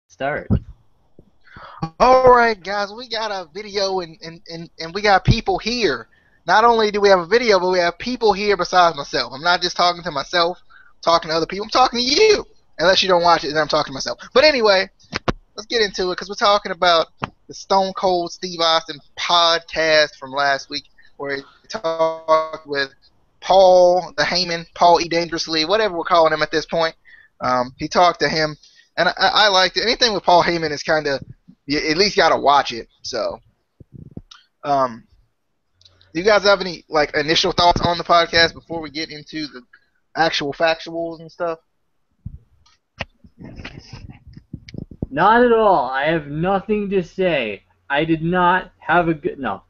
Start. All right, guys, we got a video and we got people here. Not only do we have a video, but we have people here besides myself. I'm not just talking to myself, talking to other people. I'm talking to you. Unless you don't watch it, then I'm talking to myself. But anyway, let's get into it because we're talking about the Stone Cold Steve Austin podcast from last week where he talked with Paul the Heyman, Paul E. Dangerously, whatever we're calling him at this point. He talked to him, and I liked it. Anything with Paul Heyman is kind of you at least got to watch it. So, um, do you guys have any like initial thoughts on the podcast before we get into the actual factuals and stuff? Not at all. I have nothing to say. I did not have a good. No.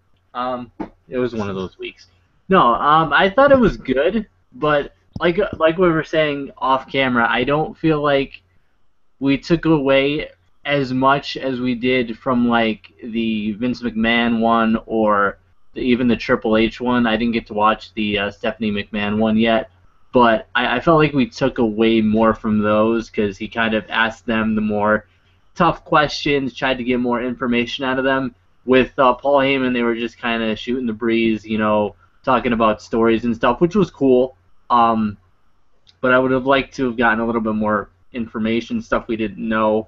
It was one of those weeks. No. I thought it was good, but like we were saying off camera, I don't feel like we took away as much as we did from like the Vince McMahon one or even the Triple H one. I didn't get to watch the Stephanie McMahon one yet, but I felt like we took away more from those because he kind of asked them the more tough questions, tried to get more information out of them. With Paul Heyman, they were just kind of shooting the breeze, talking about stories and stuff, which was cool. But I would have liked to have gotten a little bit more information, stuff we didn't know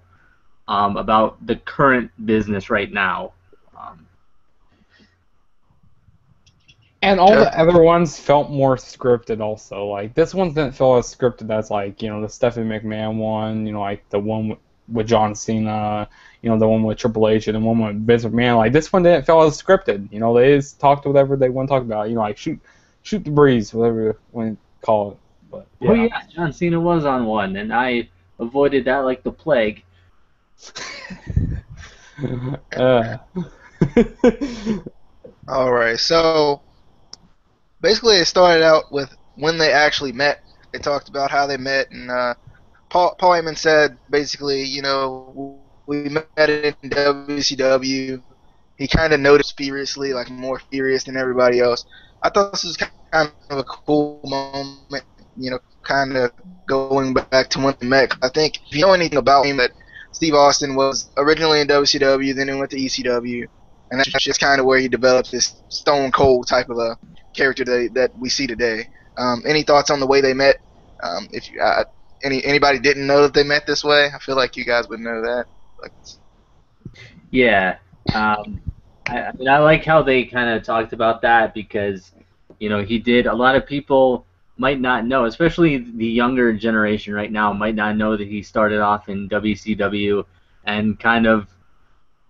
about the current business right now. And all the other ones felt more scripted also. Like, this one didn't feel as scripted as, like, the Stephanie McMahon one, like the one with John Cena, the one with Triple H, and the one with Vince McMahon. Like, this one didn't feel as scripted. They just talked whatever they want to talk about. Like, shoot the breeze, whatever you want to call it. But, yeah. Oh, yeah, John Cena was on one, and I avoided that like the plague. All right, so basically it started out with when they actually met. They talked about how they met, and Paul Heyman said basically, we met in WCW. He kind of noticed furiously, like more furious than everybody else. I thought this was kind of a cool moment, kind of going back to when they met. I think if you know anything about him, that Steve Austin was originally in WCW, then he went to ECW, and that's just kind of where he developed this Stone Cold type of a character that we see today. Any thoughts on the way they met? If you, anybody didn't know that they met this way, I feel like you guys would know that. Yeah, I mean, I like how they kind of talked about that because, he did. A lot of people might not know, especially the younger generation right now, might not know that he started off in WCW and kind of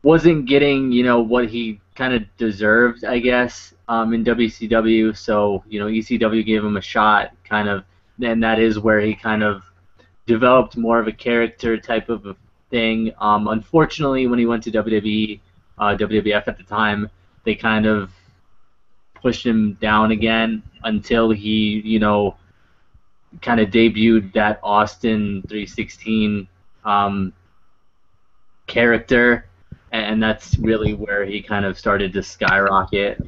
wasn't getting, what he kind of deserved, I guess, in WCW. So, ECW gave him a shot, kind of, and that is where he kind of developed more of a character type of a thing. Unfortunately, when he went to WWE, WWF at the time, they kind of pushed him down again until he, kind of debuted that Austin 316 character, and that's really where he kind of started to skyrocket.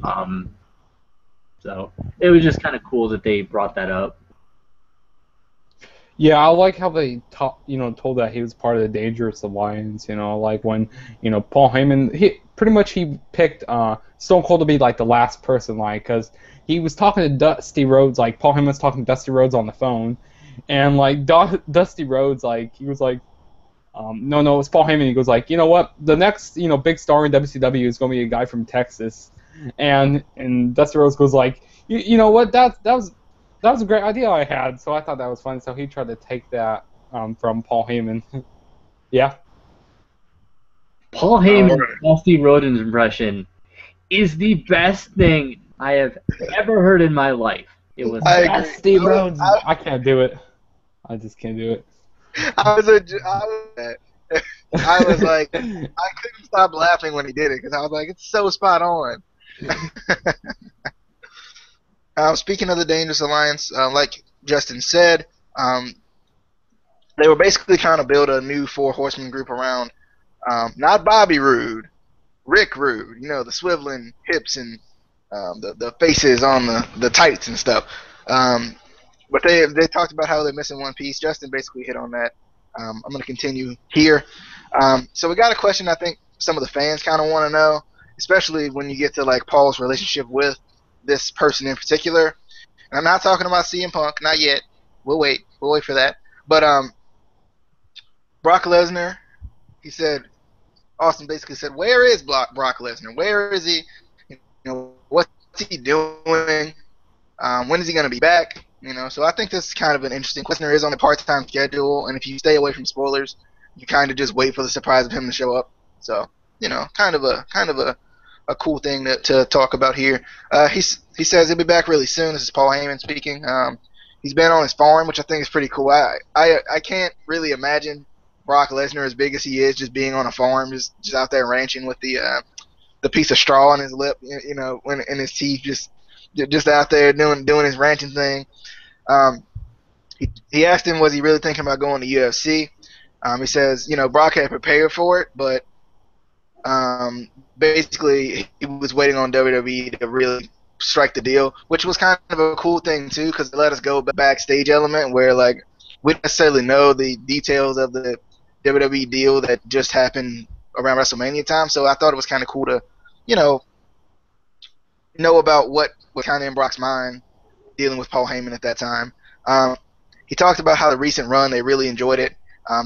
So it was just kind of cool that they brought that up. Yeah, I like how they told that he was part of the Dangerous Alliance. Like when Paul Heyman, he picked Stone Cold to be like the last person, like, because he was talking to Dusty Rhodes, like Paul Heyman was talking to Dusty Rhodes on the phone, and like Dusty Rhodes, like he was like, no, it's Paul Heyman. He goes like, you know what, the next big star in WCW is going to be a guy from Texas, and Dusty Rhodes goes like, you know what, that was a great idea I had, so I thought that was fun. So he tried to take that from Paul Heyman. Yeah. Paul Heyman's Dusty Rhodes impression is the best thing I have ever heard in my life. It was Dusty Rhodes. I can't do it. I just can't do it. I was like, I couldn't stop laughing when he did it because I was like, it's so spot on. Speaking of the Dangerous Alliance, like Justin said, they were basically trying to build a new Four Horsemen group around not Bobby Roode, Rick Rude, the swiveling hips and the faces on the tights and stuff. But they talked about how they're missing one piece. Justin basically hit on that. I'm going to continue here. So we got a question I think some of the fans kind of want to know, especially when you get to like Paul's relationship with this person in particular. And I'm not talking about CM Punk, not yet. We'll wait. We'll wait for that. But Brock Lesnar, he said, Austin basically said, "Where is Brock Lesnar? Where is he? You know, what's he doing? When is he going to be back? You know." So I think this is kind of an interesting question. Lesnar is on a part-time schedule, and if you stay away from spoilers, you kind of just wait for the surprise of him to show up. So you know, kind of a cool thing to talk about here. He says he'll be back really soon. This is Paul Heyman speaking. He's been on his farm, which I think is pretty cool. I can't really imagine Brock Lesnar, as big as he is, just being on a farm, just out there ranching with the piece of straw on his lip, you know, in his teeth, just out there doing his ranching thing. He asked him, was he really thinking about going to UFC? He says, you know, Brock had prepared for it, but basically he was waiting on WWE to really strike the deal, which was kind of a cool thing too, because it let us go backstage element where like we don't necessarily know the details of the WWE deal that just happened around WrestleMania time. So I thought it was kind of cool to, you know about what was kind of in Brock's mind dealing with Paul Heyman at that time. He talked about how the recent run, they really enjoyed it.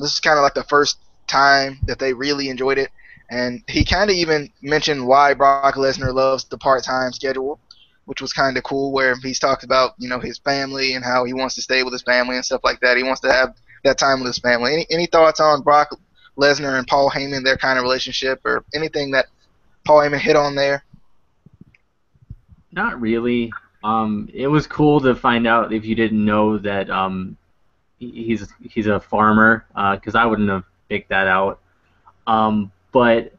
This is kind of like the first time that they really enjoyed it. And he kind of even mentioned why Brock Lesnar loves the part-time schedule, which was kind of cool, where he's talked about, you know, his family and how he wants to stay with his family and stuff like that. He wants to have that time with his family. Any thoughts on Brock Lesnar and Paul Heyman, their kind of relationship, or anything that Paul Heyman hit on there? Not really. It was cool to find out, if you didn't know, that he's a farmer, because I wouldn't have picked that out. But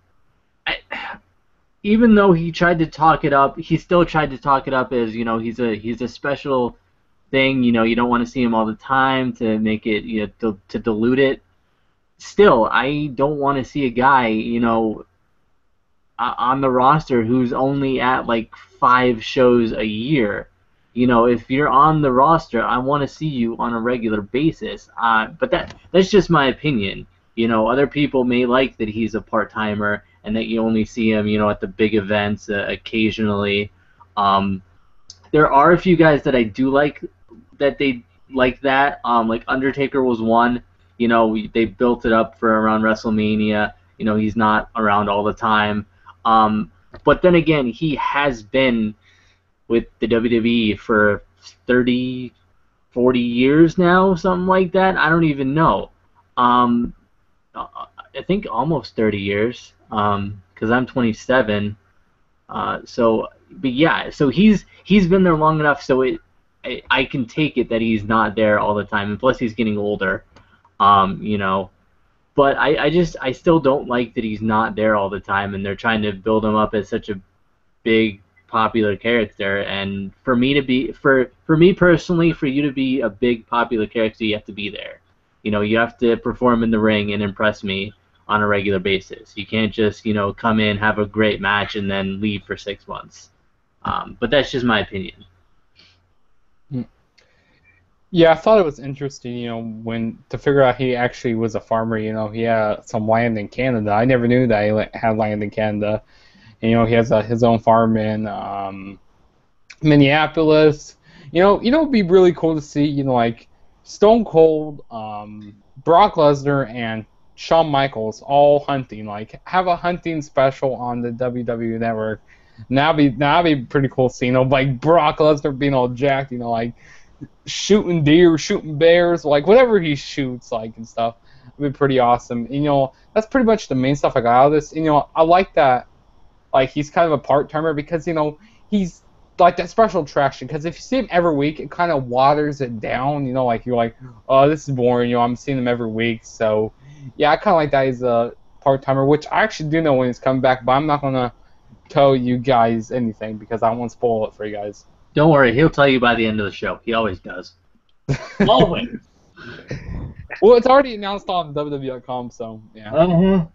even though he tried to talk it up, he still tried to talk it up as, you know, he's a special thing. You know, you don't want to see him all the time to make it, you know, to dilute it. Still, I don't want to see a guy, you know, on the roster who's only at like 5 shows a year. You know, if you're on the roster, I want to see you on a regular basis. But that's just my opinion. You know, other people may like that he's a part-timer and that you only see him, you know, at the big events occasionally. There are a few guys that I do like that they like that. Like Undertaker was one. You know, they built it up for around WrestleMania. You know, he's not around all the time. But then again, he has been with the WWE for 30, 40 years now, something like that. I don't even know. I think almost 30 years, because I'm 27. But yeah, so he's been there long enough, so I can take it that he's not there all the time, and plus he's getting older, you know. But I still don't like that he's not there all the time, and they're trying to build him up as such a big, popular character. And for me personally, for you to be a big, popular character, you have to be there. You know, you have to perform in the ring and impress me on a regular basis. You can't just, you know, come in, have a great match, and then leave for 6 months. But that's just my opinion. Yeah, I thought it was interesting, you know, when to figure out he actually was a farmer. You know, he had some land in Canada. I never knew that he had land in Canada. And, you know, he has his own farm in Minneapolis. You know, it'd be really cool to see, you know, like Stone Cold, Brock Lesnar, and Shawn Michaels all hunting. Like, have a hunting special on the WWE Network. And that'd be pretty cool to see, you know, like Brock Lesnar being all jacked, you know, like shooting deer, shooting bears, like whatever he shoots, like, and stuff. It'd be pretty awesome. And, you know, that's pretty much the main stuff I got out of this. And, you know, I like that, like, he's kind of a part-timer because, you know, he's like that special attraction. Because if you see him every week, it kind of waters it down, you know, like, you're like, oh, this is boring, you know, I'm seeing him every week. So, yeah, I kind of like that he's a part-timer, which I actually do know when he's coming back, but I'm not going to tell you guys anything because I won't spoil it for you guys. Don't worry, he'll tell you by the end of the show. He always does. Always. Well, it's already announced on WWE.com, so yeah.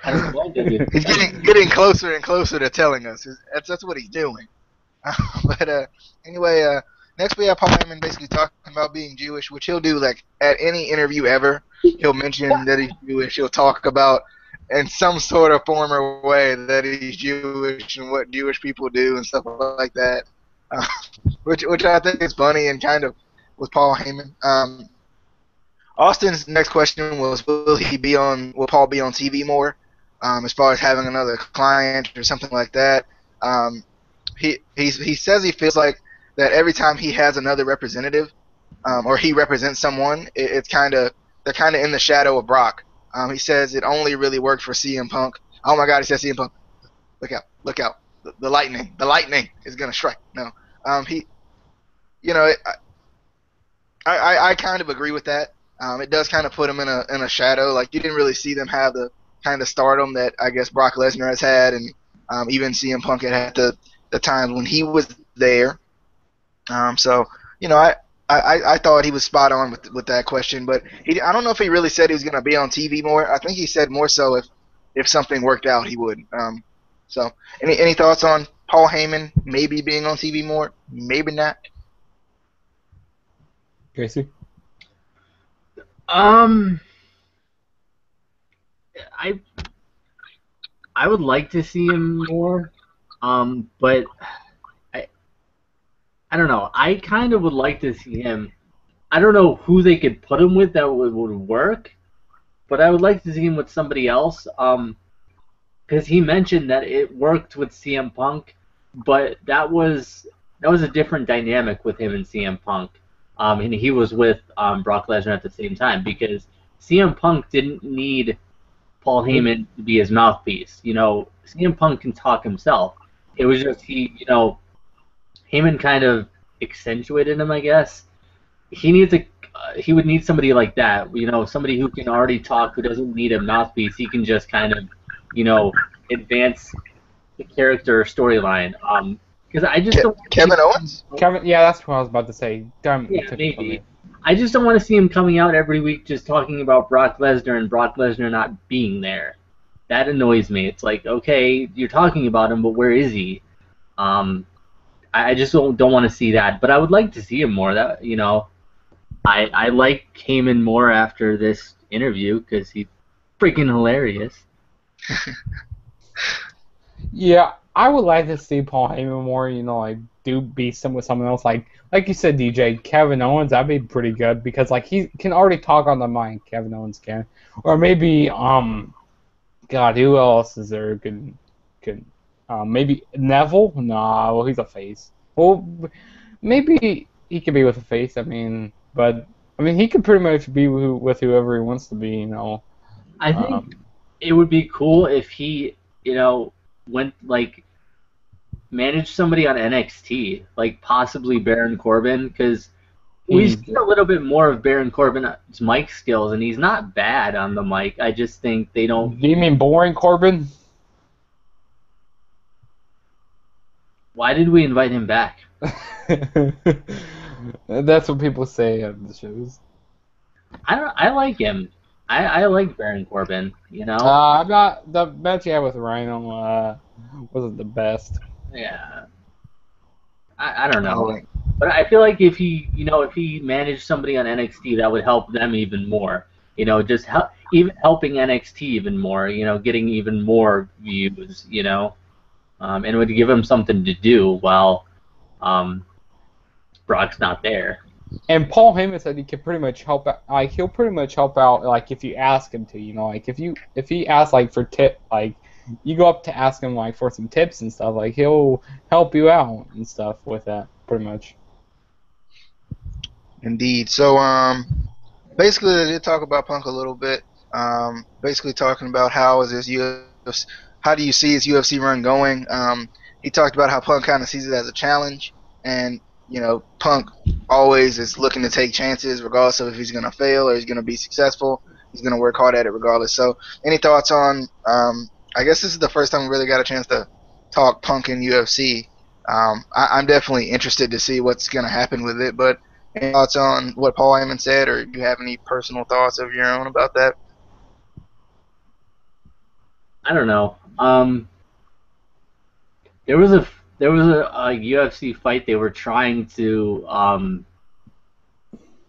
He's getting closer and closer to telling us. That's what he's doing. But anyway, next we have Paul Heyman basically talking about being Jewish, which he'll do like at any interview ever. He'll mention that he's Jewish. He'll talk about in some sort of form or way that he's Jewish and what Jewish people do and stuff like that, uh, which I think is funny and kind of with Paul Heyman. Austin's next question was, will Paul be on TV more, as far as having another client or something like that. He says he feels like that every time he has another representative, or he represents someone, it's they're kind of in the shadow of Brock. He says it only really worked for CM Punk. Oh my God, he says CM Punk, look out, the lightning is gonna strike. No, you know, I kind of agree with that. It does kind of put him in a shadow. Like, you didn't really see them have the kind of stardom that I guess Brock Lesnar has had, and even CM Punk had the times when he was there. So you know, I thought he was spot on with that question, but I don't know if he really said he was going to be on TV more. I think he said more so if something worked out, he would. So any thoughts on Paul Heyman maybe being on TV more? Maybe not. Casey? I would like to see him more, but I don't know. I kind of would like to see him. I don't know who they could put him with that would work, but I would like to see him with somebody else. Because he mentioned that it worked with CM Punk, but that was a different dynamic with him and CM Punk. And he was with Brock Lesnar at the same time, because CM Punk didn't need Paul Heyman to be his mouthpiece. You know, CM Punk can talk himself. It was just Heyman kind of accentuated him, I guess. He would need somebody like that, you know, somebody who can already talk, who doesn't need a mouthpiece. He can just kind of, you know, advance the character storyline. Because I just don't. Kevin Owens? Yeah, that's what I was about to say. Yeah, maybe. I just don't want to see him coming out every week just talking about Brock Lesnar and Brock Lesnar not being there. That annoys me. It's like, okay, you're talking about him, but where is he? I just don't want to see that. But I would like to see him more. That, you know, I like Heyman more after this interview because he's freaking hilarious. Yeah, I would like to see Paul Heyman more, you know, like be some with someone else, like you said, DJ, Kevin Owens. That'd be pretty good because like he can already talk on the mic. Kevin Owens can, or maybe God, who else is there? Could maybe Neville? Nah, well he's a face. Well, maybe he could be with a face. I mean, but I mean he could pretty much be with whoever he wants to be. You know. I think it would be cool if he, you know, went like managed somebody on NXT, like possibly Baron Corbin, because we see a little bit more of Baron Corbin's mic skills, and he's not bad on the mic. I just think they don't. Do you mean boring Corbin? Why did we invite him back? That's what people say on the shows. I like him. I like Baron Corbin. You know. I'm not the match he had with Rhino wasn't the best. Yeah. I don't know. But I feel like if he managed somebody on NXT, that would help them even more. You know, just helping NXT even more. You know, getting even more views. You know, and it would give him something to do while Brock's not there. And Paul Heyman said he could pretty much help out. Like he'll pretty much help out. Like if you ask him to. You know, like if he asks like for tip, like you go up to ask him like for some tips and stuff. Like he'll help you out and stuff with that. Pretty much. Indeed. So, basically, they did talk about Punk a little bit. Basically, talking about how do you see his UFC run going? He talked about how Punk kind of sees it as a challenge, and you know, Punk always is looking to take chances, regardless of if he's going to fail or he's going to be successful. He's going to work hard at it regardless. So, any thoughts on? I guess this is the first time we really got a chance to talk Punk in UFC. I'm definitely interested to see what's going to happen with it, but any thoughts on what Paul Heyman said, or do you have any personal thoughts of your own about that? I don't know. There was there was a UFC fight they were trying to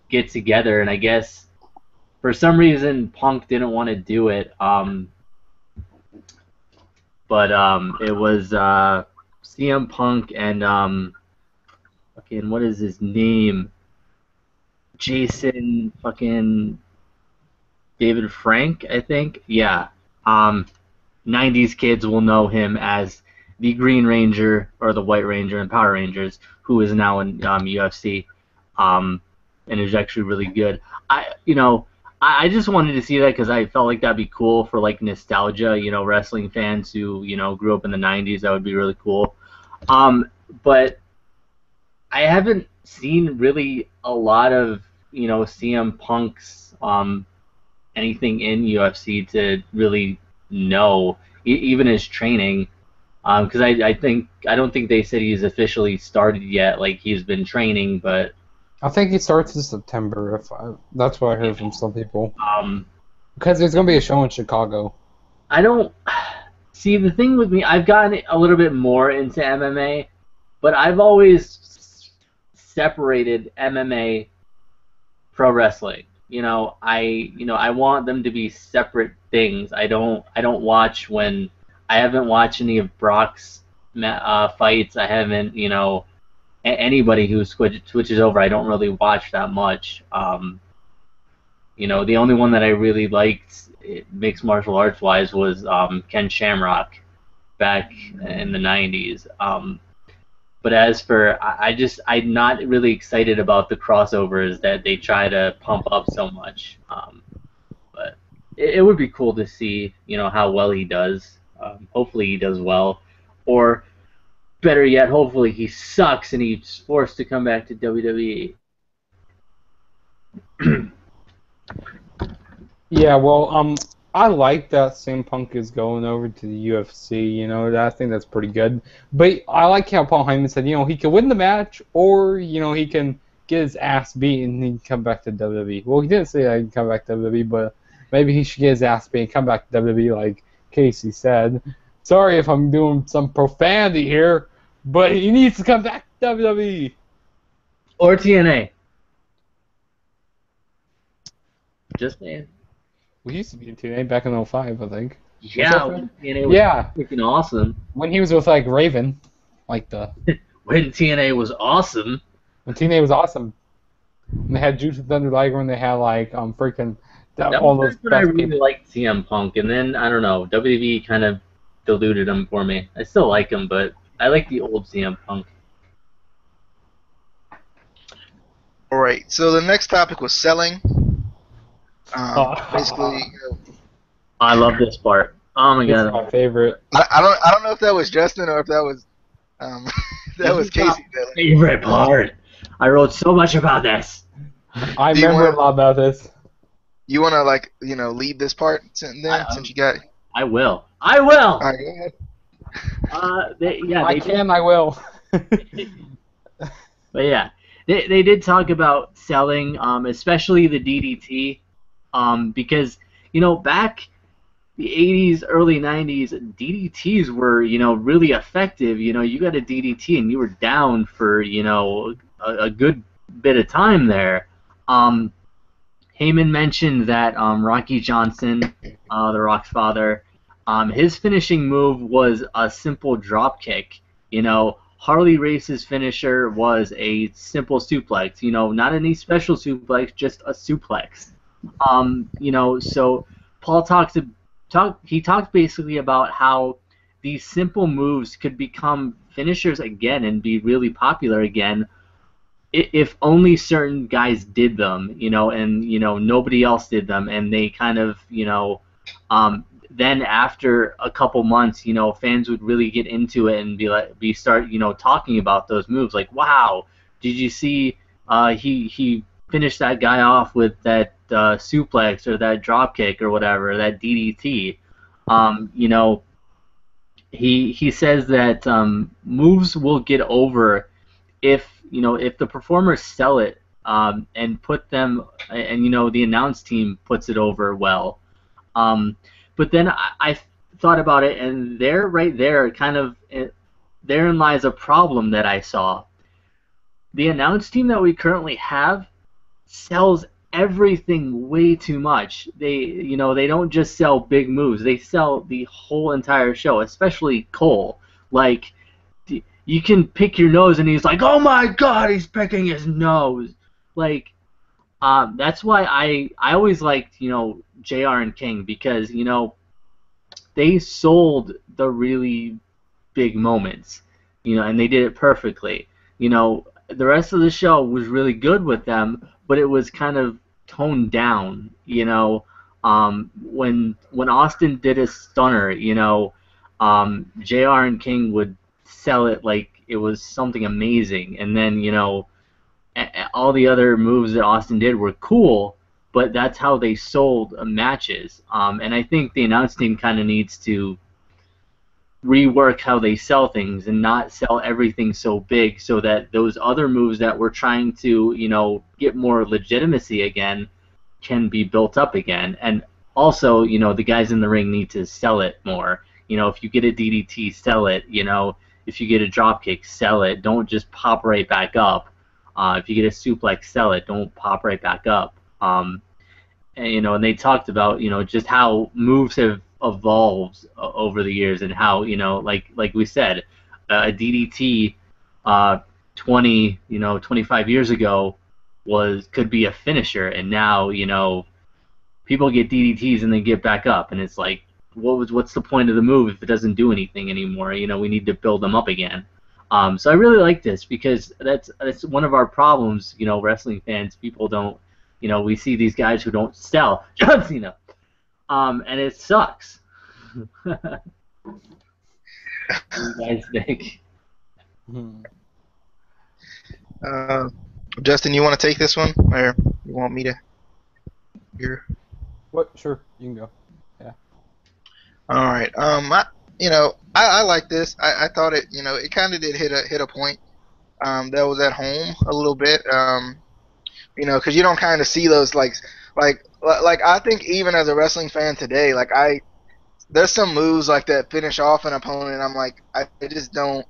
get together, and I guess for some reason Punk didn't want to do it. But it was CM Punk and fucking what is his name? Jason fucking David Frank, I think. Yeah. 90s kids will know him as the Green Ranger or the White Ranger in Power Rangers, who is now in UFC, and is actually really good. I just wanted to see that because I felt like that'd be cool for like nostalgia, wrestling fans who grew up in the '90s. That would be really cool. But I haven't seen really a lot of CM Punk's anything in UFC to really know, even his training. Because I don't think they said he's officially started yet. Like he's been training, but I think he starts in September. That's what I heard from some people. um, Because there's gonna be a show in Chicago. I don't see the thing with me. I've gotten a little bit more into MMA, but I've always separated MMA pro wrestling. I want them to be separate things. I don't watch when I haven't watched any of Brock's fights. I haven't anybody who switches over. I don't really watch that much. The only one that I really liked, mixed martial arts wise, was Ken Shamrock back in the '90s. But as for, I'm not really excited about the crossovers that they try to pump up so much. But it would be cool to see, how well he does. Hopefully he does well, or better yet, hopefully he sucks and he's forced to come back to WWE. Yeah, well, I like that CM Punk is going over to the UFC. I think that's pretty good. But I like how Paul Heyman said, he can win the match, or he can get his ass beat and he can come back to WWE. Well, he didn't say that he can come back to WWE, but maybe he should get his ass beat and come back to WWE, like Casey said. Sorry if I'm doing some profanity here, but he needs to come back to WWE. Or TNA. Just saying. We used to be in TNA back in 05, I think. Yeah, TNA was freaking awesome. When he was with like Raven, like the when TNA was awesome. When TNA was awesome. And they had Juice and Thunder Liger, and they had like freaking all those. But I really liked CM Punk, and then I don't know, WWE kind of diluted him for me. I still like him, but I like the old CM Punk. All right. So the next topic was selling. Basically, I love this part. Oh my god, it's my favorite. I don't know if that was Justin or if that was that was Casey. Favorite part. I wrote so much about this. I remember a lot about this. You want to lead this part since you got it? I will. I will. All right, go ahead. I will. But yeah, they did talk about selling, especially the DDT, because back the 80s, early 90s, DDTs were really effective. You got a DDT and you were down for a good bit of time there. Heyman mentioned that Rocky Johnson, the Rock's father, his finishing move was a simple drop kick. Harley Race's finisher was a simple suplex. Not any special suplex, just a suplex. So Paul talked basically about how these simple moves could become finishers again and be really popular again if only certain guys did them, and nobody else did them, and they kind of then after a couple months, fans would really get into it and start talking about those moves, like, wow, did you see he finished that guy off with that suplex or that drop kick or whatever, that DDT. He says that moves will get over if the performers sell it and put them, and the announce team puts it over well. But then I thought about it, and right there kind of therein lies a problem that I saw. The announce team that we currently have sells everything way too much. They don't just sell big moves. They sell the whole entire show, especially Cole. Like, you can pick your nose, and he's like, "Oh my God, he's picking his nose!" Like, that's why I always liked Jr. and King, because they sold the really big moments, and they did it perfectly. The rest of the show was really good with them, but it was kind of toned down. When Austin did his stunner, Jr. and King would sell it like it was something amazing, and then all the other moves that Austin did were cool, but that's how they sold matches. And I think the announce team kind of needs to rework how they sell things and not sell everything so big, so that those other moves that we're trying to, get more legitimacy again can be built up again. And also, the guys in the ring need to sell it more. If you get a DDT, sell it. If you get a dropkick, sell it. Don't just pop right back up. If you get a suplex, sell it. Don't pop right back up. And they talked about, just how moves have evolved over the years, and how, like we said, a DDT 25 years ago could be a finisher, and now, people get DDTs and they get back up, and it's like, what's the point of the move if it doesn't do anything anymore? We need to build them up again. So I really like this, because that's one of our problems, wrestling fans. People don't, we see these guys who don't sell. John Cena. And it sucks. What do you guys think? Justin, you want to take this one, or you want me to? Here. What? Sure, you can go. Yeah. All right. I like this. I thought it. It kind of did hit a point. That was at home a little bit. Because you don't kind of see those like I think even as a wrestling fan today, there's some moves like that finish off an opponent. I'm like, I just don't.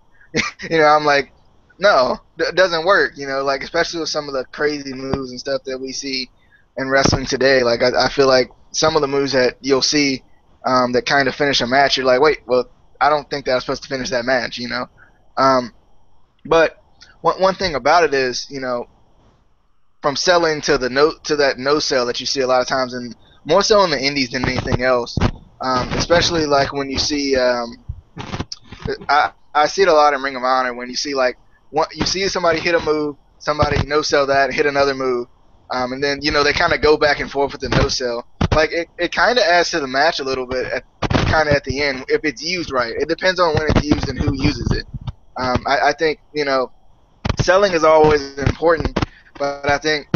I'm like, no, it doesn't work. Especially with some of the crazy moves and stuff that we see in wrestling today. Like I feel like some of the moves that you'll see that kind of finish a match, you're like, wait, well, I don't think that was supposed to finish that match. But one thing about it is, from selling to that no sell that you see a lot of times, and more so in the indies than anything else. Especially like when you see, I see it a lot in Ring of Honor, when you see you see somebody hit a move, somebody no sell that, hit another move, and then they kind of go back and forth with the no sell. Like it kind of adds to the match a little bit, kind of at the end, if it's used right. It depends on when it's used and who uses it. I think selling is always important. But I think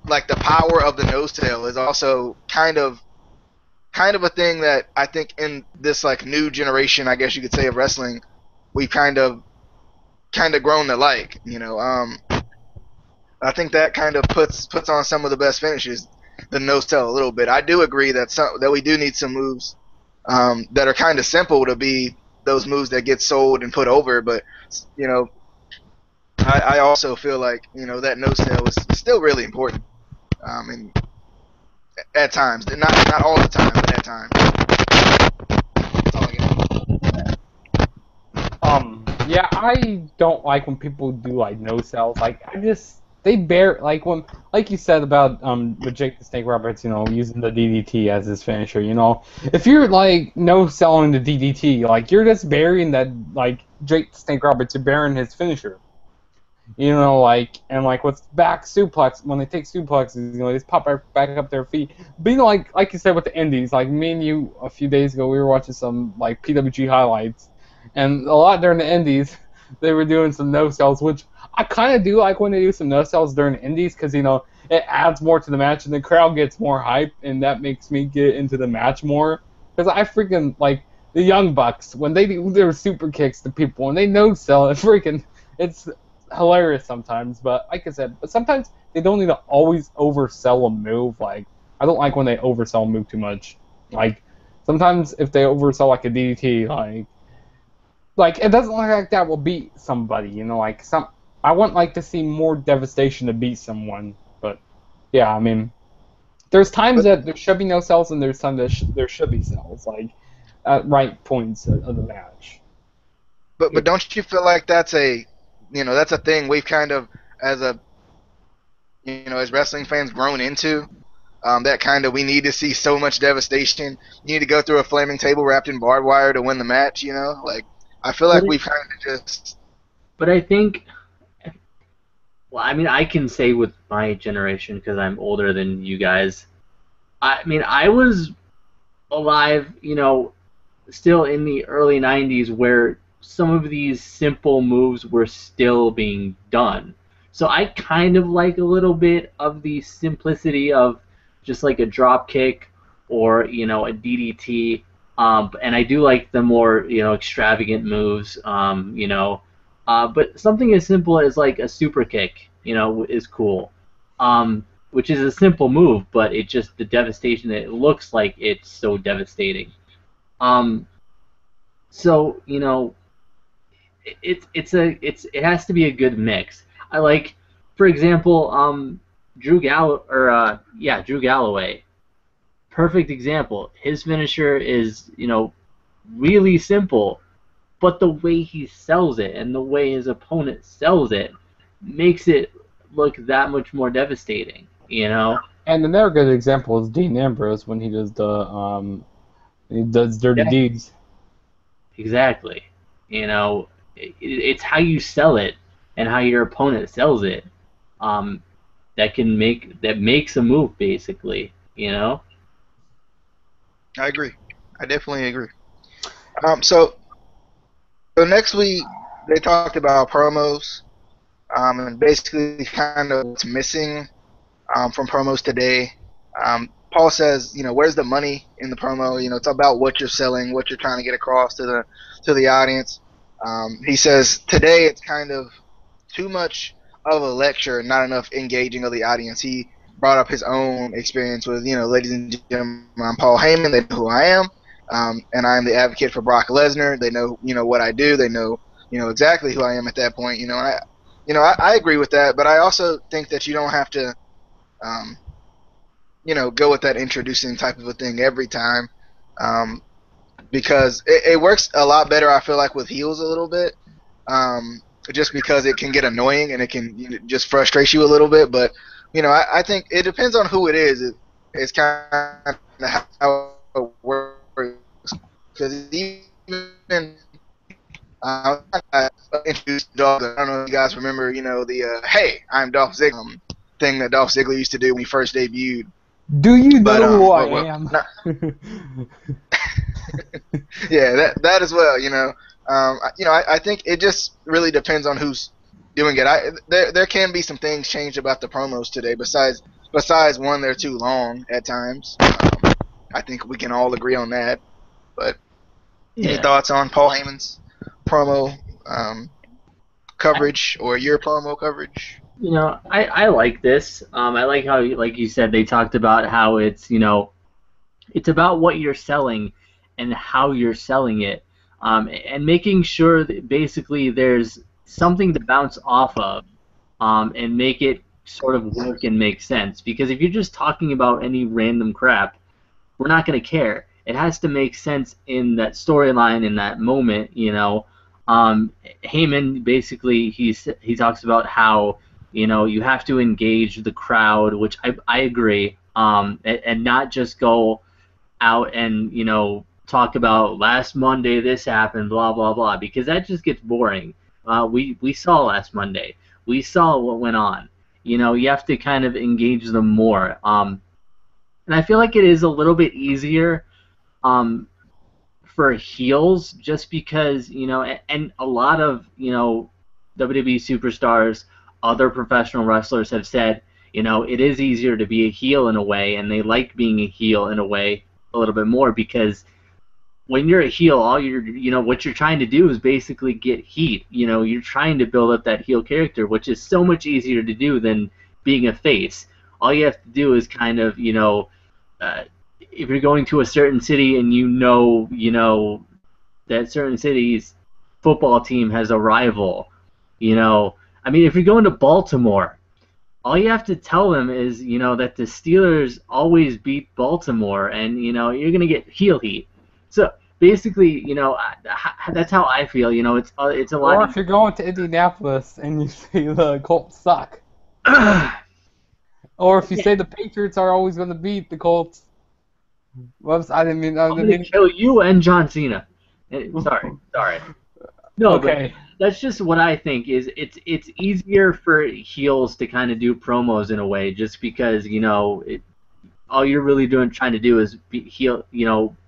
the power of the nose tail is also kind of a thing that I think in this new generation, I guess you could say, of wrestling, we've kind of grown to like. I think that kind of puts on some of the best finishes, the nose tail a little bit. I do agree that we do need some moves that are kind of simple to be those moves that get sold and put over, but I also feel like that nose tail is still really important, and at times, not all the time, but at times. That's all I got. Yeah, I don't like when people do no sells. They bear when you said about with Jake the Snake Roberts, using the DDT as his finisher. If you're no selling the DDT, you're just burying that Jake the Snake Roberts, you're burying his finisher. With back suplex, when they take suplexes, they just pop right back up their feet. But like you said with the indies, me and you a few days ago, we were watching some PWG highlights, and a lot during the indies, they were doing some no sells, which I kind of do like when they do some no sells during the indies, because it adds more to the match and the crowd gets more hype, and that makes me get into the match more. Because I freaking the Young Bucks, when they do their super kicks to people and they no sell it, it's hilarious sometimes. But like I said, sometimes they don't need to always oversell a move. I don't like when they oversell a move too much. Sometimes if they oversell a DDT, like it doesn't look like that will beat somebody. You know, like I wouldn't like to see more devastation to beat someone, but yeah, I mean, there's times that there should be no cells and there's times that there should be cells, like at right points of the match. But don't you feel like that's a that's a thing we've kind of as a as wrestling fans grown into? That kind of we need to see so much devastation. You need to go through a flaming table wrapped in barbed wire to win the match. Like I feel like we've kind of just. But I think, well, I mean, I can say with my generation because I'm older than you guys. I mean, I was alive, still in the early '90s where some of these simple moves were still being done. So I kind of like a little bit of the simplicity of just like a drop kick or a DDT, and I do like the more extravagant moves, but something as simple as like a super kick, is cool, which is a simple move, but it just the devastation that it looks like it's so devastating. So it has to be a good mix. I like, for example, Drew Galloway. Perfect example. His finisher is, really simple, but the way he sells it and the way his opponent sells it makes it look that much more devastating, And another good example is Dean Ambrose when he does dirty deeds. Exactly. It's how you sell it and how your opponent sells it. That makes a move basically, I agree. I definitely agree. So next week they talked about promos, and basically kind of what's missing from promos today. Paul says, where's the money in the promo? It's about what you're selling, what you're trying to get across to the audience. He says today it's kind of too much of a lecture and not enough engaging of the audience. He brought up his own experience with, ladies and gentlemen, I'm Paul Heyman. They know who I am, and I'm the advocate for Brock Lesnar. They know, what I do. They know, exactly who I am at that point. And I agree with that, but I also think that you don't have to, go with that introducing type of a thing every time, because it works a lot better, I feel like, with heels a little bit, just because it can get annoying and it can just frustrate you a little bit. But, I think it depends on who it is. It's kind of how it works. Because even I introduced Dolph. I don't know if you guys remember, the "Hey, I'm Dolph Ziggler" thing that Dolph Ziggler used to do when he first debuted. Do you know who I am? Yeah, that as well. I think it just really depends on who's doing it. There can be some things changed about the promos today. Besides one, they're too long at times. I think we can all agree on that. But any thoughts on Paul Heyman's promo coverage or your promo coverage? I like this. I like how, like you said, they talked about how it's about what you're selling and how you're selling it, and making sure that basically there's something to bounce off of, and make it sort of work and make sense. Because if you're just talking about any random crap, we're not going to care. It has to make sense in that storyline, in that moment, Heyman basically he talks about how you have to engage the crowd, which I agree, and not just go out and talk about last Monday this happened, blah blah blah, because that just gets boring. We saw last Monday, we saw what went on. You have to kind of engage them more, and I feel like it is a little bit easier for heels, just because and a lot of WWE superstars, other professional wrestlers have said it is easier to be a heel in a way, and they like being a heel in a way a little bit more, because when you're a heel, all what you're trying to do is basically get heat. You're trying to build up that heel character, which is so much easier to do than being a face. All you have to do is kind of if you're going to a certain city and that certain city's football team has a rival. You know, I mean, if you're going to Baltimore, all you have to tell them is, that the Steelers always beat Baltimore, and you're gonna get heel heat. So basically, that's how I feel. It's a Or lot. if you're going to Indianapolis and you say the Colts suck. Or if you say the Patriots are always going to beat the Colts. Whoops, I didn't mean. I'm gonna kill you and John Cena. Sorry. No, Okay. but that's just what I think. Is it's easier for heels to kind of do promos in a way, just because all you're really trying to do is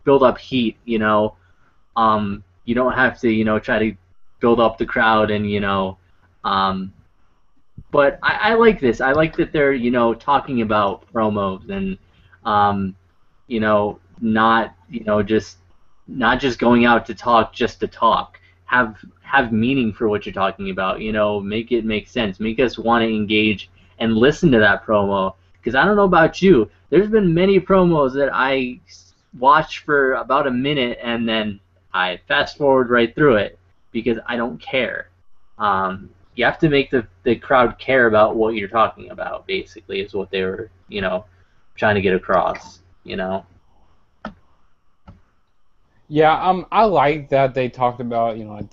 build up heat. You don't have to try to build up the crowd um, but I like this. I like that they're talking about promos and um, not not just going out to talk just to talk. Have meaning for what you're talking about. Make it make sense. Make us want to engage and listen to that promo. Because I don't know about you, there's been many promos that I watch for about a minute and then I fast forward right through it because I don't care. You have to make the crowd care about what you're talking about. Basically, is what they were trying to get across. Yeah, I like that they talked about, like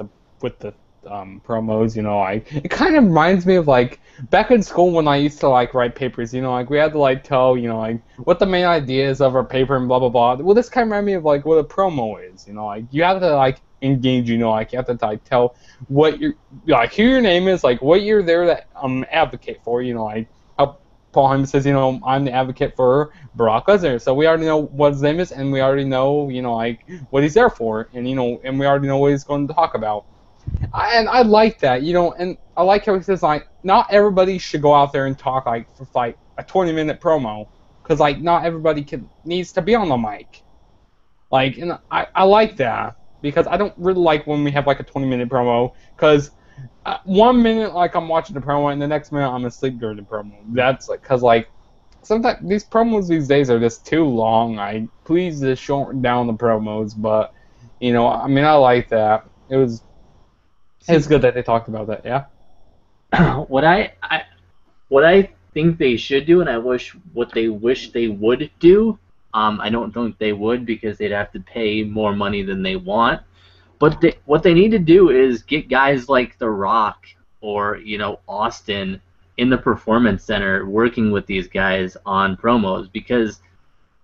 with the promos, like it kind of reminds me of like back in school when I used to like write papers, like we had to like tell, like what the main idea is of our paper and blah blah blah. Well, this kind of reminds me of like what a promo is, like you have to like engage, like you have to like tell what you're like who your name is, like what you're there to advocate for, like how Paul Heyman says, I'm the advocate for Brock Lesnar. So we already know what his name is, and we already know, like what he's there for, and and we already know what he's going to talk about. And I like that, and I like how he says like not everybody should go out there and talk like for like a 20-minute promo, because like not everybody needs to be on the mic. Like, and I like that because I don't really like when we have like a 20-minute promo because. 1 minute, like I'm watching the promo, and the next minute I'm asleep during the promo. That's like, cause like sometimes these promos these days are just too long. Please just shorten down the promos, but I mean, I like that. It's good that they talked about that. Yeah. What I think they should do, and what they wish they would do. I don't think they would because they'd have to pay more money than they want. But what they need to do is get guys like The Rock or Austin in the Performance Center working with these guys on promos, because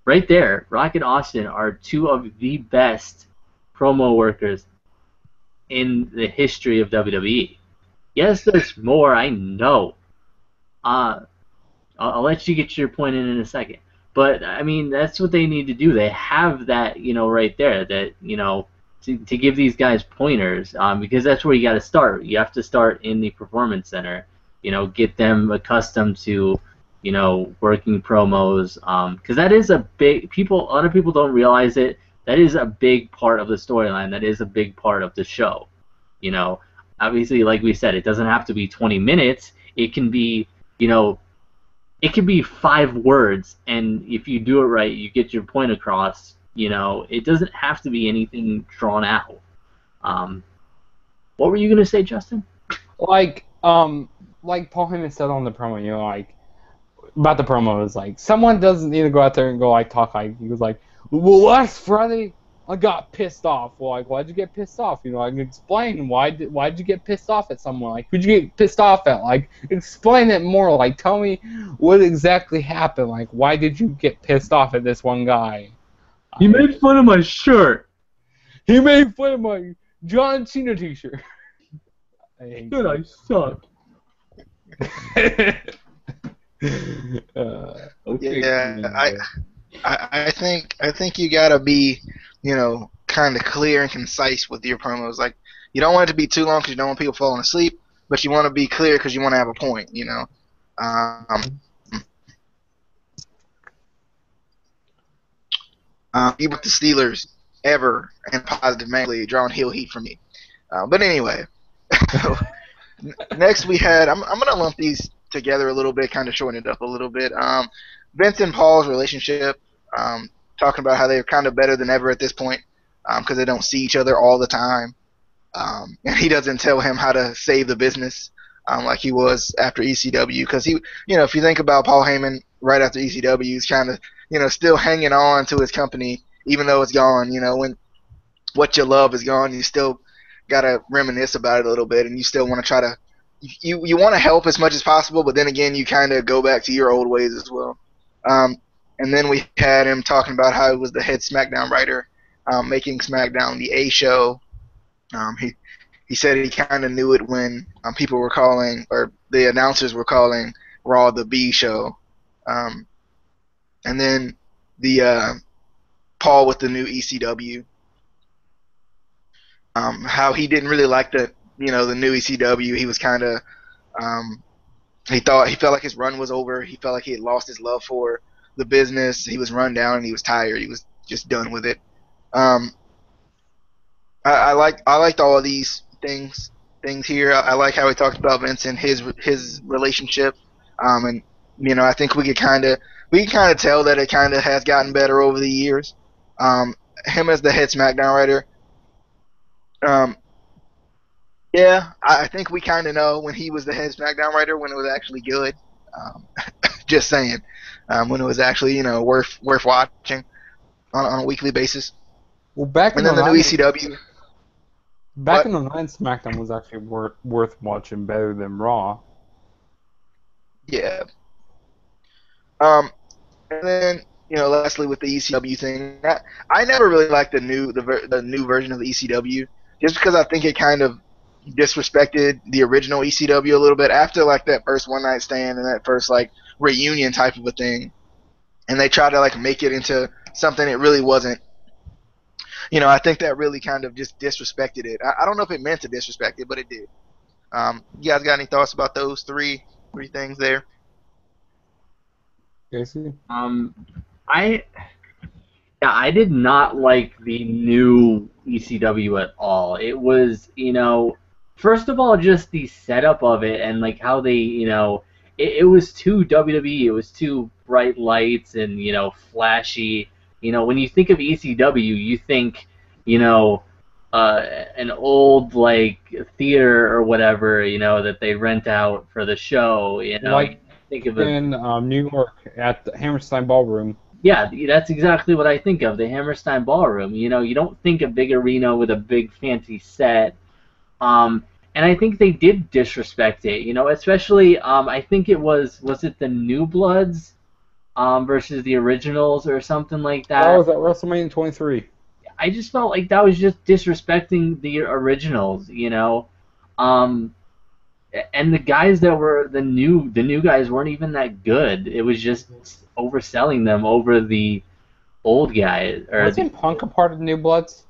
right there, Rock and Austin are two of the best promo workers in the history of WWE. Yes, there's more, I know. I'll let you get your point in a second. But I mean, that's what they need to do. They have that, right there. That to give these guys pointers, because that's where you got to start. You have to start in the Performance Center. Get them accustomed to, working promos. Because that is a lot of people don't realize it. That is a big part of the storyline. That is a big part of the show. Obviously, like we said, it doesn't have to be 20 minutes. It can be, it could be 5 words, and if you do it right, you get your point across. It doesn't have to be anything drawn out. What were you gonna say, Justin? Like Paul Heyman said on the promo, like about the promos, like someone doesn't need to go out there and go like talk like he was like, well, last Friday I got pissed off. Well, like why'd you get pissed off? I can explain why'd you get pissed off at someone? Like who'd you get pissed off at? Like explain it more. Like tell me what exactly happened. Like why did you get pissed off at this one guy? He made fun of my shirt. He made fun of my John Cena t-shirt. I suck. Okay. Yeah, I think you gotta be, kind of clear and concise with your promos. Like, you don't want it to be too long because you don't want people falling asleep, but you want to be clear because you want to have a point. You put the Steelers ever and positively drawing heel heat from me. But anyway, next we had I'm gonna lump these together a little bit, kind of shorten it up a little bit. Vince and Paul's relationship, talking about how they're kind of better than ever at this point because they don't see each other all the time. and he doesn't tell him how to save the business like he was after ECW. Because if you think about Paul Heyman right after ECW, he's kind of, still hanging on to his company even though it's gone. When what you love is gone, you still gotta reminisce about it a little bit, and you still want to try to you want to help as much as possible, but then again, you kind of go back to your old ways as well. Um, and then we had him talking about how he was the head SmackDown writer, making SmackDown the A show. He said he kind of knew it when people were calling, or the announcers were calling Raw the B show. And then the Paul with the new ECW, how he didn't really like the new ECW. He was kind of he felt like his run was over. He felt like he had lost his love for the business. He was run down and he was tired. He was just done with it. I liked all of these things here. I like how he talked about Vince and his relationship. And I think we can kind of tell that it kind of has gotten better over the years. Him as the head SmackDown writer. Yeah, I think we kind of know when he was the head SmackDown writer when it was actually good. Just saying, when it was actually worth watching on a weekly basis. Well, back in And then the new ECW. Back in the '90s, SmackDown was actually worth watching better than Raw. Yeah. And then lastly with the ECW thing, I never really liked the new version of the ECW, just because I think it kind of disrespected the original ECW a little bit after like that first one night stand and that first like reunion type of a thing, and they tried to like make it into something it really wasn't. I think that really kind of just disrespected it. I don't know if it meant to disrespect it, but it did. You guys got any thoughts about those three things there? Casey? I did not like the new ECW at all. It was, first of all, just the setup of it and like how they, it was too WWE. It was too bright lights and flashy. When you think of ECW, you think, an old like theater or whatever, that they rent out for the show. Like think of in New York at the Hammerstein Ballroom. Yeah, that's exactly what I think of, the Hammerstein Ballroom. You don't think a big arena with a big fancy set. And I think they did disrespect it, especially, I think was it the New Bloods versus the Originals or something like that? That was at WrestleMania 23. I just felt like that was just disrespecting the Originals, and the guys that were the new guys weren't even that good. It was just overselling them over the old guys. Wasn't Punk a part of the New Bloods?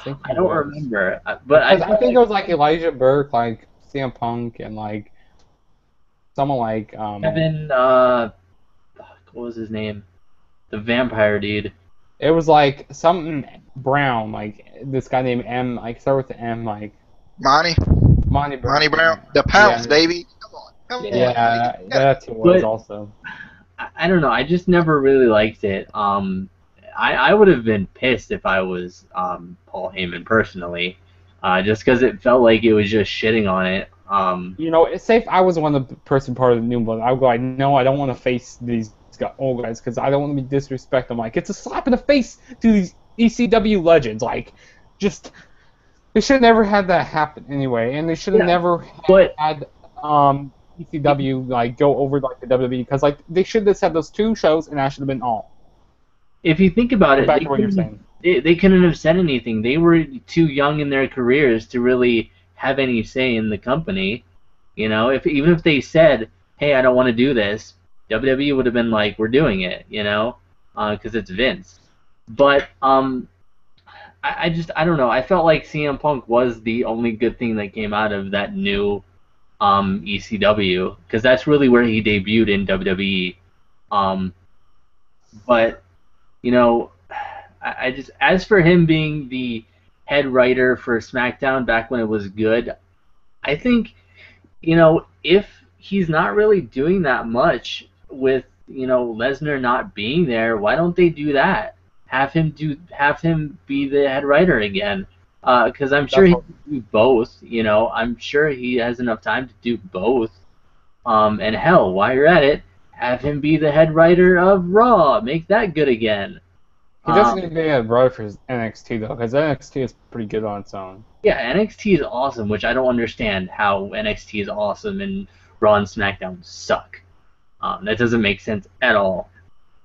I don't remember, but I think it was like Elijah Burke, like CM Punk, and like someone like Kevin. What was his name? The vampire dude. It was like something Brown, like this guy named M. Like start with the M, like Monty Brown. The Pounds, baby. Come on. Yeah, that's who it was also. I don't know. I just never really liked it. I would have been pissed if I was Paul Heyman personally, just because it felt like it was just shitting on it. It's safe. I was one of the person part of the New Blood. I would go like, no, I don't want to face these old guys because I don't want to be disrespect them. Like, it's a slap in the face to these ECW legends. Like, just they should have never had that happen anyway, and they should have never had ECW like go over like the WWE because like they should have had those two shows and that should have been all. If you think about it, back to what you're saying. They couldn't have said anything. They were too young in their careers to really have any say in the company. Even if they said, "Hey, I don't want to do this," WWE would have been like, "We're doing it," because it's Vince. But I don't know. I felt like CM Punk was the only good thing that came out of that new ECW because that's really where he debuted in WWE. But I just, as for him being the head writer for SmackDown back when it was good, I think, if he's not really doing that much with, Lesnar not being there, why don't they do that? Have him be the head writer again. Because I'm sure That's he what. can do both. You know, I'm sure he has enough time to do both. And hell, while you're at it, have him be the head writer of Raw. Make that good again. He doesn't Um, need to be a writer for his NXT though, because NXT is pretty good on its own. yeah, NXT is awesome, which I don't understand how NXT is awesome and Raw and SmackDown suck. That doesn't make sense at all.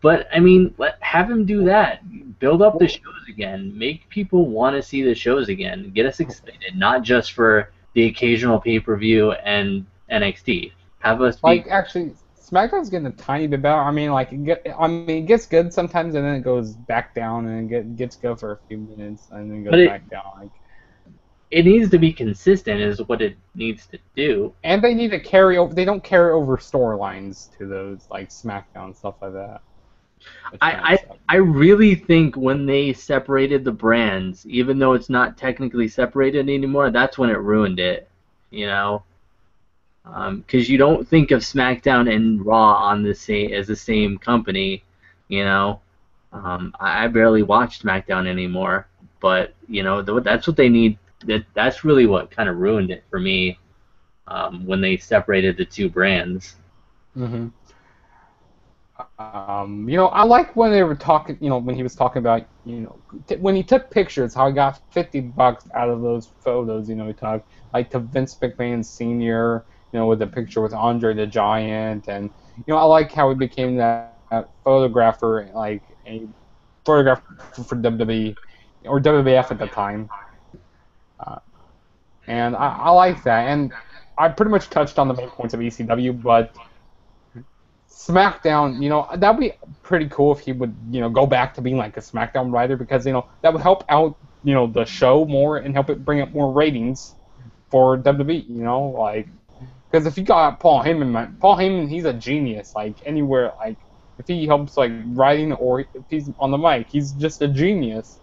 But I mean, have him do that. Build up the Well, shows again. Make people want to see the shows again. Get us excited, not just for the occasional pay-per-view and NXT. Have us be. like actually, SmackDown's getting a tiny bit better. I mean, it gets good sometimes, and then it goes back down, and gets good for a few minutes, and then But goes back down. Like, it needs to be consistent, is what it needs to do. and they need to carry over. They don't carry over storylines to those like SmackDown stuff like that. Which kind of I, sucks. I really think when they separated the brands, even though it's not technically separated anymore, that's when it ruined it. You know, because you don't think of SmackDown and Raw on the same as the same company. You know, I barely watch SmackDown anymore, but you know that's what they need. That's really what kind of ruined it for me when they separated the two brands. hmm I like when they were talking. When he was talking about, when he took pictures, how he got $50 out of those photos. He talked like to Vince McMahon Sr. With a picture with Andre the Giant, and I like how he became that photographer, like a photographer for WWE or WWF at the time. Uh, and I like that, and I pretty much touched on the main points of ECW, but SmackDown, that'd be pretty cool if he would, go back to being like a SmackDown writer because, that would help out, the show more and help it bring up more ratings for WWE, like, because if you got Paul Heyman, man, Paul Heyman, he's a genius, like, anywhere, like, if he helps, like, writing or if he's on the mic, he's just a genius.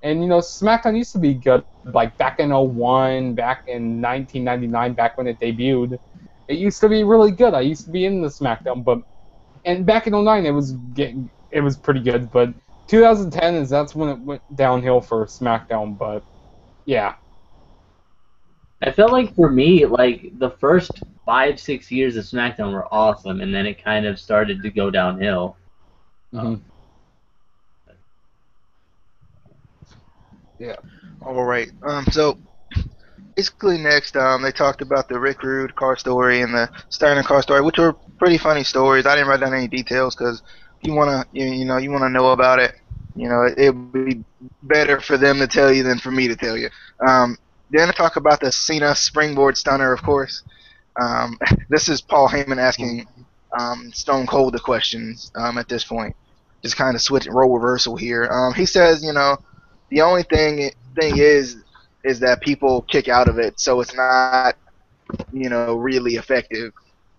And, SmackDown used to be good, like, back in '01, back in 1999, back when it debuted. It used to be really good. I used to be in the SmackDown, and back in '09 it was pretty good, but 2010 that's when it went downhill for SmackDown, but yeah. I felt like for me, like the first 5, 6 years of SmackDown were awesome, and then it kind of started to go downhill. hmm Yeah. All right. So basically next, they talked about the Rick Rude car story and the Steiner car story, which were pretty funny stories. I didn't write down any details because you wanna, you wanna know about it. It would be better for them to tell you than for me to tell you. Then I talk about the Cena springboard stunner, of course. This is Paul Heyman asking Stone Cold the questions at this point. Just kind of switch role reversal here. He says, the only thing is that people kick out of it, so it's not, really effective.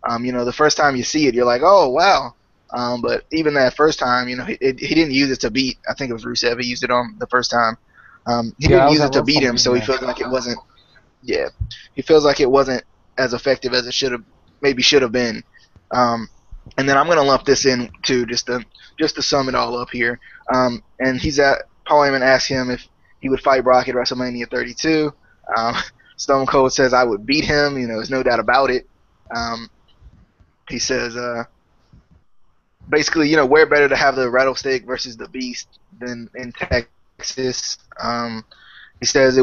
The first time you see it, you're like, oh wow. But even that first time, he didn't use it to beat. I think it was Rusev. He used it on the first time. He Yeah, that didn't was use at it to beat him, so he WrestleMania. feels like it wasn't. Yeah, he feels like it wasn't as effective as it should have been. And then I'm gonna lump this in too, just to sum it all up here. And Paul Heyman asked him if he would fight Brock at WrestleMania 32. Um, Stone Cold says I would beat him. There's no doubt about it. He says basically, where better to have the rattlesnake versus the beast than in Texas. He says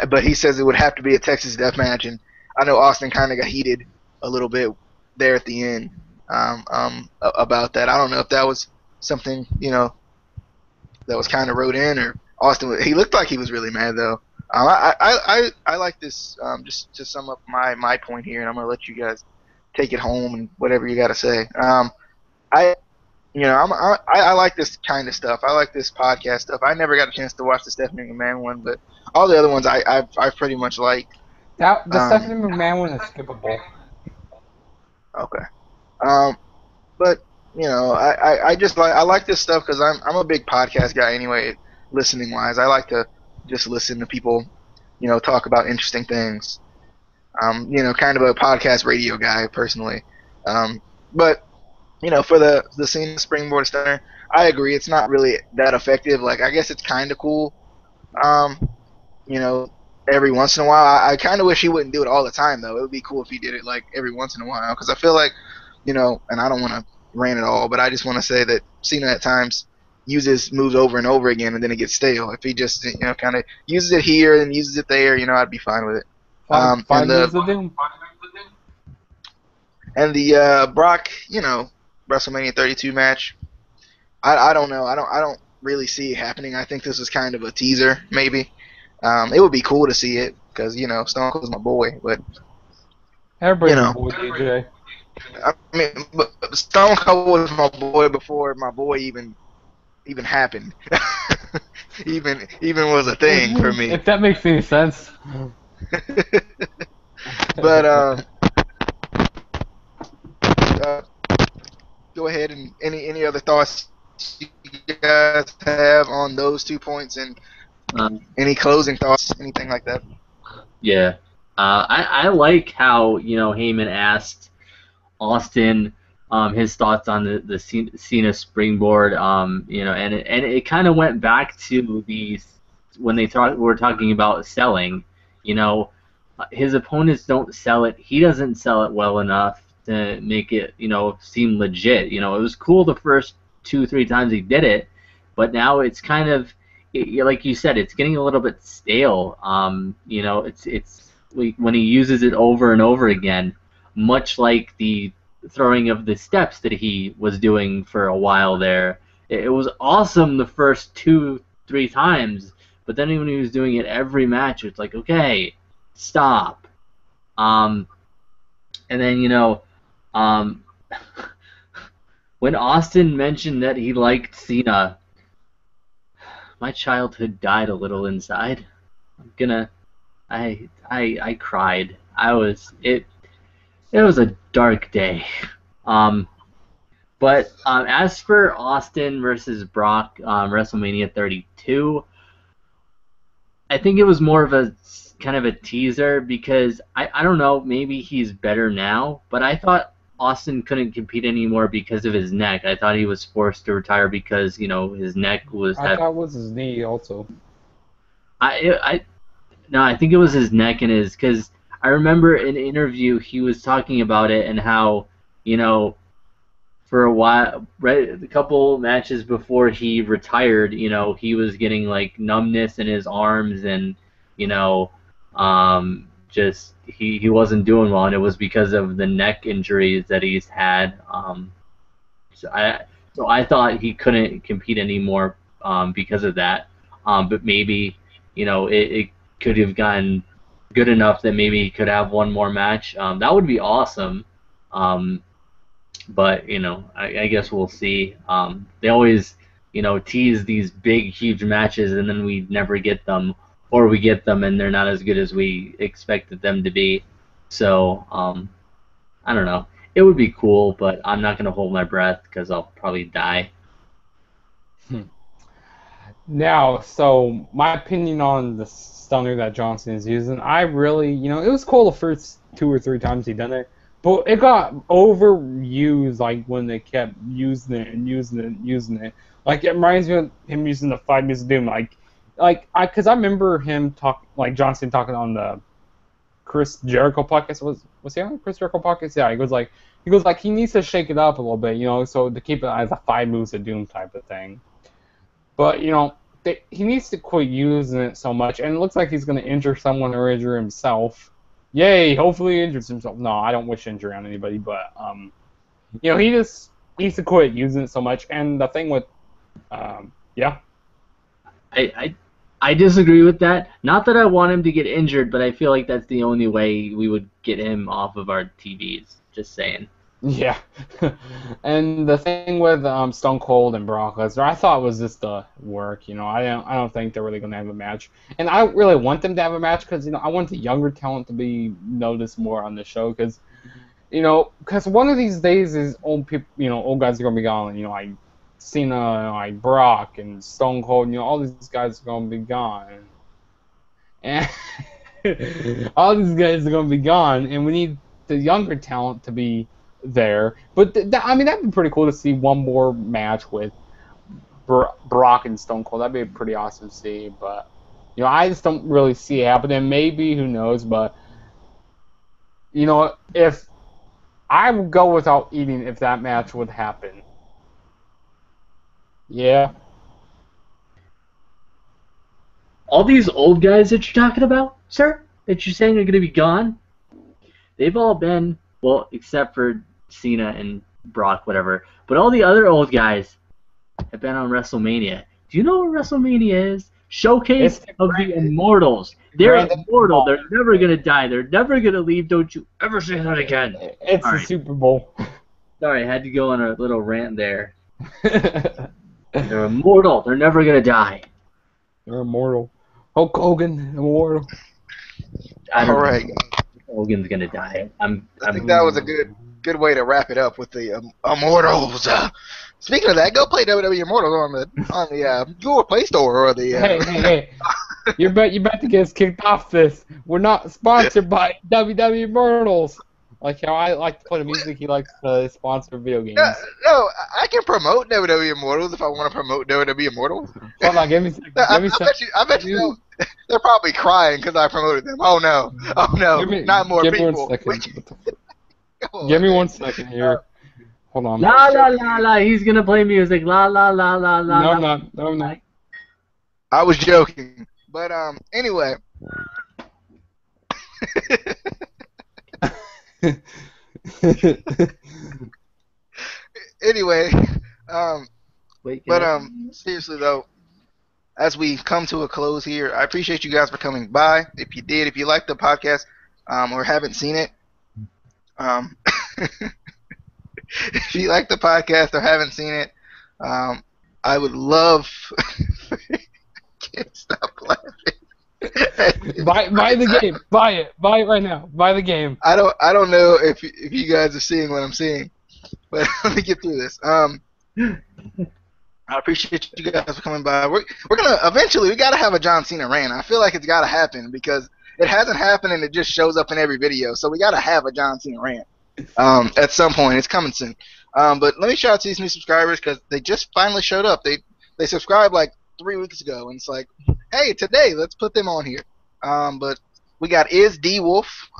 but he says it would have to be a Texas death match, and I know Austin kind of got heated a little bit there at the end about that. I don't know if that was something that was kind of wrote in, or Austin. He looked like he was really mad though. I like this. Just to sum up my point here, and I'm gonna let you guys take it home and whatever you got to say. I I like this kind of stuff. I like this podcast stuff. I never got a chance to watch the Stephanie McMahon one, but all the other ones I've pretty much liked. The Stephanie McMahon one is skippable. Okay. But I just I like this stuff because I'm a big podcast guy anyway. Listening wise, I like to just listen to people, talk about interesting things. Kind of a podcast radio guy personally. But for the Cena springboard stunner, I agree. It's not really that effective. Like I guess it's kind of cool. you know, every once in a while. I kind of wish he wouldn't do it all the time, though. It would be cool if he did it like every once in a while, because I feel like, and I don't want to rant at all, but I just want to say that Cena at times uses moves over and over again, and then it gets stale. If he just, kind of uses it here and uses it there, I'd be fine with it. Five moves of doom. And the Brock, WrestleMania 32 match. I don't know. I don't really see it happening. I think this is kind of a teaser, maybe. It would be cool to see it because Stone Cold's my boy, but Everybody's a boy, DJ. I mean, but Stone Cold was my boy before my boy even happened. even was a thing for me. If that makes any sense. But go ahead and any other thoughts you guys have on those 2 points and any closing thoughts, anything like that? Yeah. I like how, Heyman asked Austin his thoughts on the Cena springboard, and it kind of went back to when they were talking about selling. His opponents don't sell it. He doesn't sell it well enough to make it, seem legit. It was cool the first 2-3 times he did it, but now it's kind of, like you said, it's getting a little bit stale. It's when he uses it over and over again, much like the throwing of the steps that he was doing for a while there. It was awesome the first 2-3 times, but then when he was doing it every match, it's like, okay, stop. And then, when Austin mentioned that he liked Cena, my childhood died a little inside. I cried. It was a dark day. But as for Austin versus Brock, WrestleMania 32, I think it was more of a kind of a teaser because I don't know, maybe he's better now, but I thought Austin couldn't compete anymore because of his neck. I thought he was forced to retire because his neck was. I thought it was his knee also. No, I think it was his neck and because I remember in an interview he was talking about it and how for a while, right, a couple matches before he retired, he was getting like numbness in his arms and just he wasn't doing well, and it was because of the neck injuries that he's had. So I thought he couldn't compete anymore because of that. But maybe it could have gotten good enough that maybe he could have one more match. That would be awesome. But I guess we'll see. They always tease these big, huge matches, and then we never get them. Or we get them and they're not as good as we expected them to be. So, I don't know. It would be cool, but I'm not going to hold my breath because I'll probably die. Now, so my opinion on the stunner that Johnson is using, I really, it was cool the first 2 or 3 times he done it, but it got overused, like when they kept using it and using it and using it. Like, it reminds me of him using the 5 Minutes of Doom, because I remember him Johnson talking on the Chris Jericho podcast. Was he on Chris Jericho podcast? Yeah, he goes like he needs to shake it up a little bit, so to keep it as a 5 Moves of Doom type of thing. But he needs to quit using it so much, and it looks like he's going to injure someone or injure himself. Yay! Hopefully he injures himself. No, I don't wish injury on anybody, but he just needs to quit using it so much. And the thing with yeah. I disagree with that. Not that I want him to get injured, but I feel like that's the only way we would get him off of our TVs. Just saying. Yeah. And the thing with Stone Cold and Brock Lesnar, I thought was just the work. I don't think they're really going to have a match. And I don't really want them to have a match because I want the younger talent to be noticed more on the show because one of these days is old people, old guys are going to be gone. Like Cena, like Brock and Stone Cold, all these guys are going to be gone. And all these guys are going to be gone, and we need the younger talent to be there. But that'd be pretty cool to see one more match with Brock and Stone Cold. That'd be pretty awesome to see. But I just don't really see it happening. Maybe, who knows? But if I would go without eating if that match would happen. Yeah. All these old guys that you're talking about, sir, that you're saying are going to be gone, they've all been, well, except for Cena and Brock, whatever. But all the other old guys have been on WrestleMania. Do you know what WrestleMania is? Showcase of the Immortals. They're immortal. They're never going to die. They're never going to leave. Don't you ever say that again. It's the Super Bowl. Sorry, I had to go on a little rant there. They're immortal. They're never going to die. They're immortal. Hulk Hogan, immortal. All right. Hogan's going to die. I think that was a good way to wrap it up with the Immortals. Speaking of that, go play WWE Immortals on the Google Play Store or the. Hey! You're about to get us kicked off this. We're not sponsored by WWE Immortals. Like how I like to play the music, he likes to sponsor video games. No, I can promote WWE Immortals if I want to promote WWE Immortals. Hold on, give me I bet you they're probably crying because I promoted them. Oh no, not more people. Give me 1 second here. Hold on. La la la la. He's gonna play music. La la la la la. No, I'm not. No, I'm not. I was joking, but anyway. Anyway, seriously though, as we come to a close here, I appreciate you guys for coming by. If you liked the podcast, or haven't seen it, if you like the podcast or haven't seen it, I would love. I can't stop laughing. Buy the game. Buy it right now. Buy the game. I don't know if you guys are seeing what I'm seeing, but let me get through this. I appreciate you guys for coming by. We're gonna eventually we gotta have a John Cena rant. I feel like it's gotta happen because it hasn't happened and it just shows up in every video. So we gotta have a John Cena rant at some point. It's coming soon. But let me shout out to these new subscribers because they just finally showed up. They subscribed like 3 weeks ago, and it's like, hey, today let's put them on here. But we got Is D Wolf,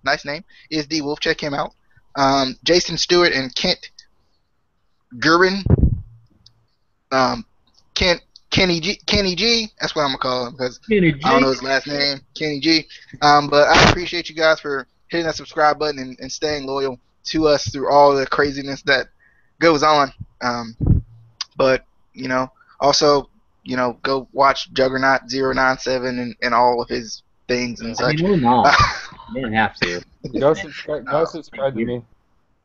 nice name, Is D Wolf. Check him out. Jason Stewart and Kent Gurin. Kenny G. That's what I'm gonna call him because I don't know his last name, Kenny G. But I appreciate you guys for hitting that subscribe button and staying loyal to us through all the craziness that goes on. But also. Go watch Juggernaut 097 and all of his things and such. You didn't have to. Go subscribe to me.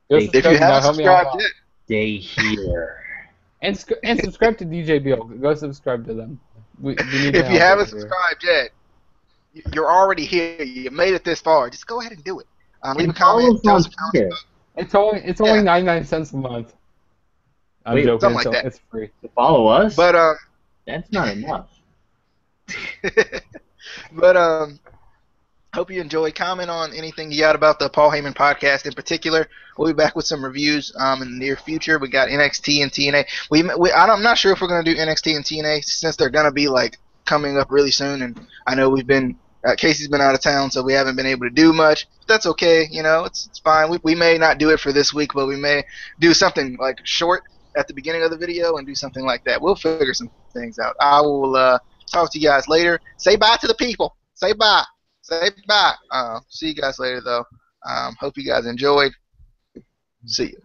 If you haven't subscribed yet, stay here. And subscribe to DJ Bill. Go subscribe to them. We need if you haven't subscribed yet, you're already here. You made it this far. Just go ahead and do it. Leave a comment. Tell us It's only 99 cents a month. I'm joking. Something like that. It's free. To follow us? But that's not enough. But hope you enjoyed. Comment on anything you got about the Paul Heyman podcast in particular. We'll be back with some reviews in the near future. We got NXT and TNA. I'm not sure if we're going to do NXT and TNA since they're going to be like coming up really soon. And I know Casey's been out of town, so we haven't been able to do much. That's okay. It's fine. We may not do it for this week, but we may do something like short at the beginning of the video and do something like that. We'll figure some things out. I will talk to you guys later. Say bye to the people. Say bye. Say bye. See you guys later, though. Hope you guys enjoyed. See you.